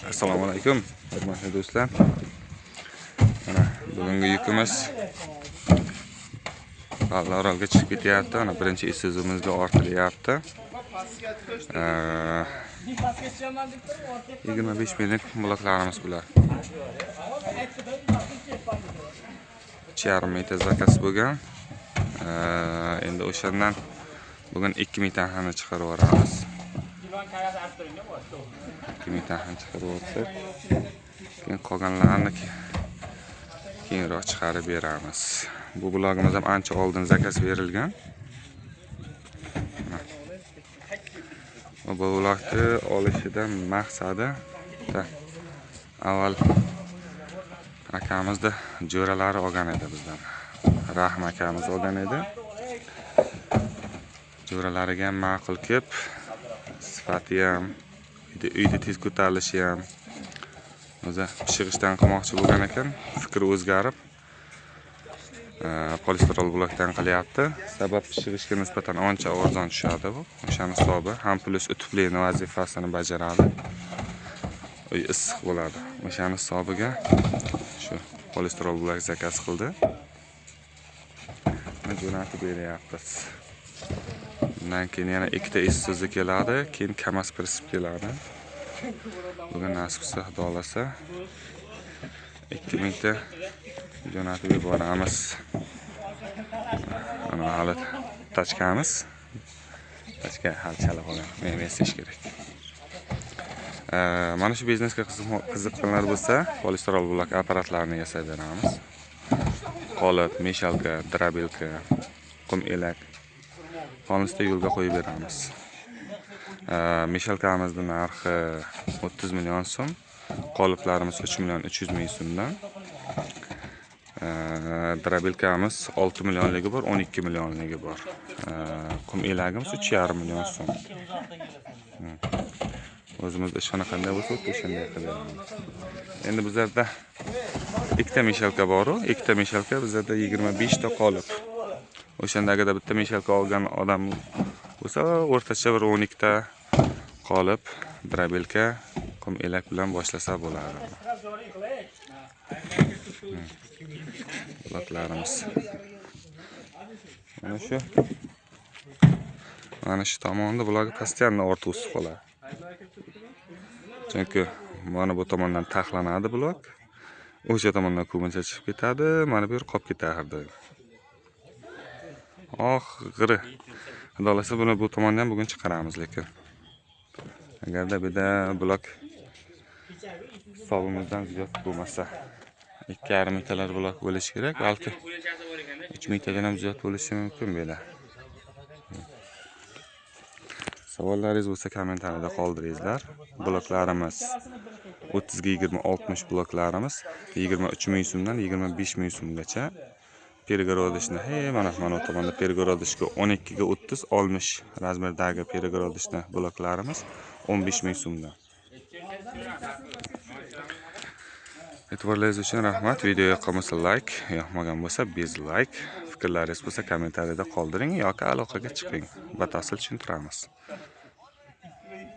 Assalomu alaykum, hurmatli do'stlar. Mana bugungi yukimiz Orolga chiqib ketyapti. Mana birinchi Isuzumizga ortilyapti. 25 minglik bloklarimiz bular. 2,5 metr zakaz bo'lgan. Endi o'shandan bugun 2 ming taxani chiqarib yuboramiz. 2 ming taxani chiqarib yuborsak, keyin qolganlarini keyinroq chiqarib beramiz. Bu blogimiz ham ancha oldin zakaz berilgan. Bu blogni olishidan maqsadi avval akamizni jo'ralari olgan edi bizdan. Rahim akamiz olgan edi. Jo'ralariga ham ma'qul kelib, sifati ham, uyda tez ko'tarilishi ham o'zi pishirishdan qilmoqchi bo'lgan ekan, fikri o'zgarib polistirol blokdan qilyapti. Sabab pishirishga nisbatan ancha arzon tushadi bu. O'shani hisobi ham plus utubli vazifasini bajaradi. Uy issiq bo'ladi. O'shani hisobiga shu polistirol blok zakaz qildi. Jo'natib beryapmiz. Bundan keyin yana ikkita Isuzu keladi, keyin Kamaz Prisp keladi. Bugun nasib qilsa, Xudo xolasa 2000 ta jo'natib yuboramiz. Mana hali tachkamiz. Tachka hal chala qolgan. Men yasish kerak. Mana shu biznesga qiziqqanlar bo'lsa, polistirol blok apparatlarini yasab beramiz. Qolip, meshalka, drabilka, qum elak xolisda yo'lga qo'yib beramiz. Meshalkamizning narxi 30 million so'm, qoliplarimiz 3 million 300 ming so'mdan. Drabilkamiz 6 millionligi bor, 12 millionligi bor. Qum elagimiz 3,5 million so'm. O'zimizda ishxona qanday bo'lsa, o'shanday qilamiz. Endi bizlarda ikkita meshalka bor-ku, ikkita meshalka bizlarda 25 ta qolip. O'shandagida bitta meshalka olgan odam bo'lsa, o'rtacha bir 12 ta qolip, drabilka, qum elak bilan boshlasa bo'ladi. Bloklarimiz. Mana shu tomonda bularga postoyanno ortib o'sib qoladi. Chunki mana bu tomondan taxlanadi blok. O'sha tomondan ko'mincha chiqib ketadi, mana bu yer qolib ketadi. Oxiri xolasa buni bu tomondan bugun chiqaramiz, lekin agarda bida blok hisobimizdan ziyod bo'lmasa 2,5 mingtalar blok bo'lishi kerak, balki 3 mingtadan ham ziyod bo'lishi mumkin beda. Savollaringiz bo'lsa kommentariyada qoldiringizlar. Bloklarimiz 30 ga 20 60 bloklarimiz 23 ming so'mdan 25 ming so'mgacha. Перегородочный, mana tomonda перегородочка 12 ga 30 60 razmerdagi перегородочный bloklarimiz 15 ming so'mdan. E'tiborlaringiz uchun rahmat. Video yoqqan bo'lsa like, yoqmagan bo'lsa dislike. Fikrlaringiz bo'lsa kommentariyada qoldiring yoki aloqaga chiqing. Batafsil tushuntiramiz.